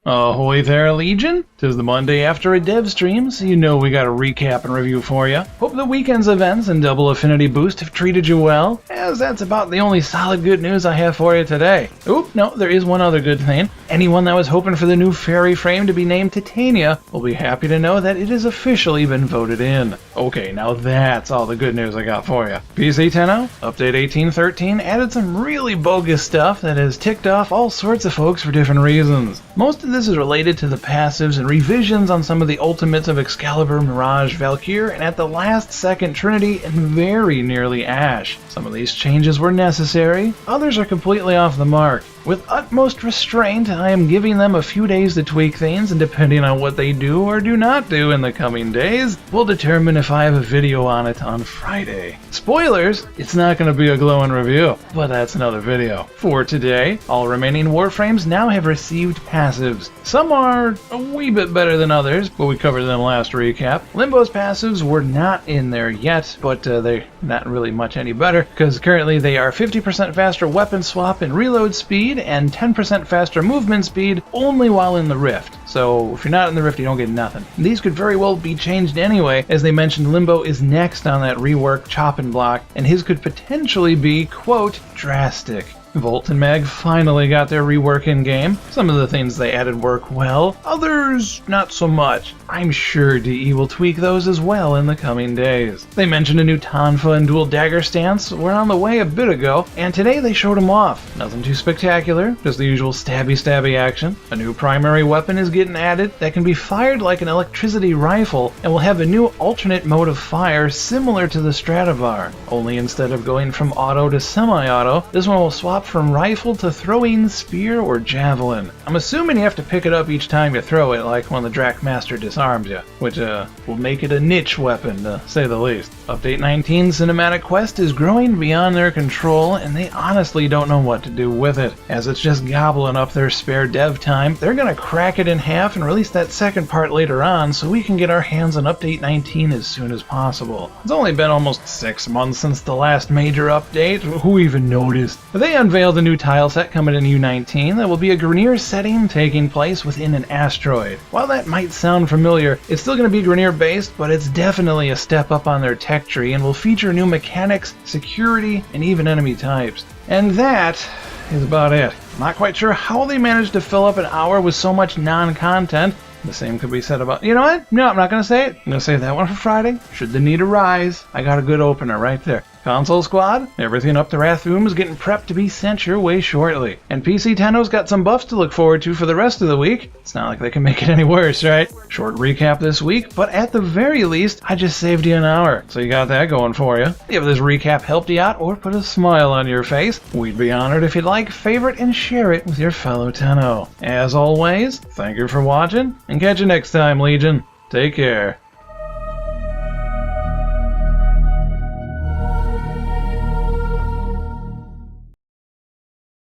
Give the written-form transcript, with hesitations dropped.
Ahoy there, Legion! 'Tis the Monday after a Devstream, so you know we got a recap and review for you. Hope the weekend's events and double affinity boost have treated you well, as that's about the only solid good news I have for you today. Oop, no, there is one other good thing. Anyone that was hoping for the new fairy frame to be named Titania will be happy to know that it has officially been voted in. Okay, now that's all the good news I got for you. PC 10.0, update 18.13 added some really bogus stuff that has ticked off all sorts of folks for different reasons. Most of this is related to the passives and revisions on some of the ultimates of Excalibur, Mirage, Valkyr, and at the last second Trinity and very nearly Ashe. Some of these changes were necessary, others are completely off the mark. With utmost restraint, I am giving them a few days to tweak things, and depending on what they do or do not do in the coming days, we'll determine if I have a video on it on Friday. Spoilers, it's not going to be a glowing review, but that's another video. For today, all remaining Warframes now have received passives. Some are a wee bit better than others, but we covered them last recap. Limbo's passives were not in there yet, but they're not really much any better, because currently they are 50% faster weapon swap and reload speed, and 10% faster movement speed only while in the Rift. So if you're not in the Rift, you don't get nothing. These could very well be changed anyway. As they mentioned, Limbo is next on that rework chopping block, and his could potentially be, quote, drastic. Volt and Mag finally got their rework in game. Some of the things they added work well, others not so much. I'm sure DE will tweak those as well in the coming days. They mentioned a new Tonfa and dual dagger stance were on the way a bit ago, and today they showed them off. Nothing too spectacular, just the usual stabby action. A new primary weapon is getting added that can be fired like an electricity rifle and will have a new alternate mode of fire similar to the Stradivar. Only instead of going from auto to semi-auto, this one will swap from rifle to throwing spear or javelin. I'm assuming you have to pick it up each time you throw it, like when the Drakmaster disarms you, which will make it a niche weapon, to say the least. Update 19 Cinematic Quest is growing beyond their control, and they honestly don't know what to do with it. As it's just gobbling up their spare dev time, they're gonna crack it in half and release that second part later on so we can get our hands on Update 19 as soon as possible. It's only been almost 6 months since the last major update. Who even noticed? They unveiled a new tile set coming in U19 that will be a Grineer setting taking place within an asteroid. While that might sound familiar, it's still going to be Grineer based, but it's definitely a step up on their tech tree and will feature new mechanics, security, and even enemy types. And that is about it. Not quite sure how they managed to fill up an hour with so much non-content. The same could be said about... You know what? No, I'm not going to say it. I'm going to save that one for Friday. Should the need arise, I got a good opener right there. Console Squad, everything up to Wrathroom is getting prepped to be sent your way shortly. And PC 10.0's got some buffs to look forward to for the rest of the week. It's not like they can make it any worse, right? Short recap this week, but at the very least, I just saved you an hour. So you got that going for you. If this recap helped you out or put a smile on your face, we'd be honored if you'd like, favorite, and share it with your fellow 10.0. As always, thank you for watching, and catch you next time, Legion. Take care.